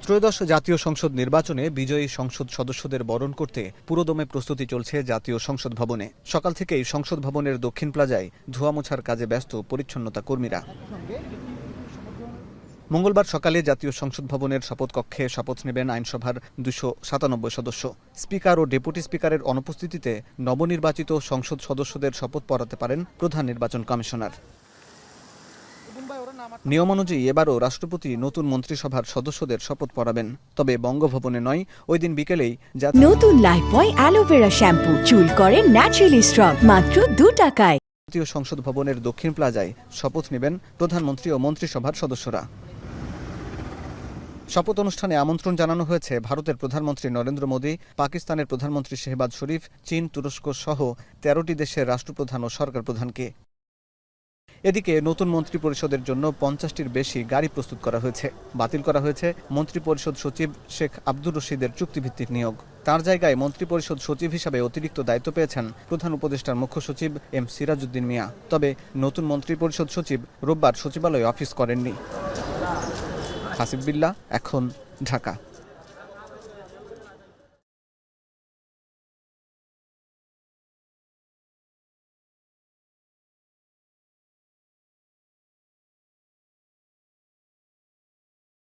ত্রয়োদশ জাতীয় সংসদ নির্বাচনে বিজয়ী সংসদ সদস্যদের বরণ করতে পুরোদমে প্রস্তুতি চলছে জাতীয় সংসদ ভবনে। সকাল থেকেই সংসদ ভবনের দক্ষিণ প্লাজায় ধোয়া মোছার কাজে ব্যস্ত পরিচ্ছন্নতা কর্মীরা। মঙ্গলবার সকালে জাতীয় সংসদ ভবনের শপথ কক্ষে শপথ নেবেন আইনসভার 297 সদস্য। স্পিকার ও ডেপুটি স্পিকারের অনুপস্থিতিতে নবনির্বাচিত সংসদ সদস্যদের শপথ পড়াতে পারেন প্রধান নির্বাচন কমিশনার। নিয়ম অনুযায়ী এবারও রাষ্ট্রপতি নতুন মন্ত্রিসভার সদস্যদের শপথ পড়াবেন, তবে বঙ্গভবনে নয়। ওই দিন বিকেলেই নতুন লাইফবয় অ্যালোভেরা শ্যাম্পু চুল করে ন্যাচারালি স্ট্রং মাত্র 2 টাকায়। জাতীয় সংসদ ভবনের দক্ষিণ প্লাজায় শপথ নেবেন প্রধানমন্ত্রী ও মন্ত্রিসভার সদস্যরা। শপথ অনুষ্ঠানে আমন্ত্রণ জানানো হয়েছে ভারতের প্রধানমন্ত্রী নরেন্দ্র মোদী, পাকিস্তানের প্রধানমন্ত্রী শেহবাজ শরীফ, চীন, তুরস্ক সহ 13টি দেশের রাষ্ট্রপ্রধান ও সরকার প্রধানকে। এদিকে নতুন মন্ত্রী পরিষদের জন্য 50টির বেশি গাড়ি প্রস্তুত করা হয়েছে। বাতিল করা হয়েছে মন্ত্রী পরিষদ সচিব শেখ আব্দুর রশিদের চুক্তিভিত্তিক নিয়োগ। তার জায়গায় মন্ত্রী পরিষদ সচিব হিসাবে অতিরিক্ত দায়িত্ব পেয়েছেন প্রধান উপদেষ্টার মুখ্য সচিব এম সিরাজউদ্দিন মিয়া। তবে নতুন মন্ত্রী পরিষদ সচিব রোববার সচিবালয়ে অফিস করেননি। হাসিব বিল্লাহ, এখন, ঢাকা।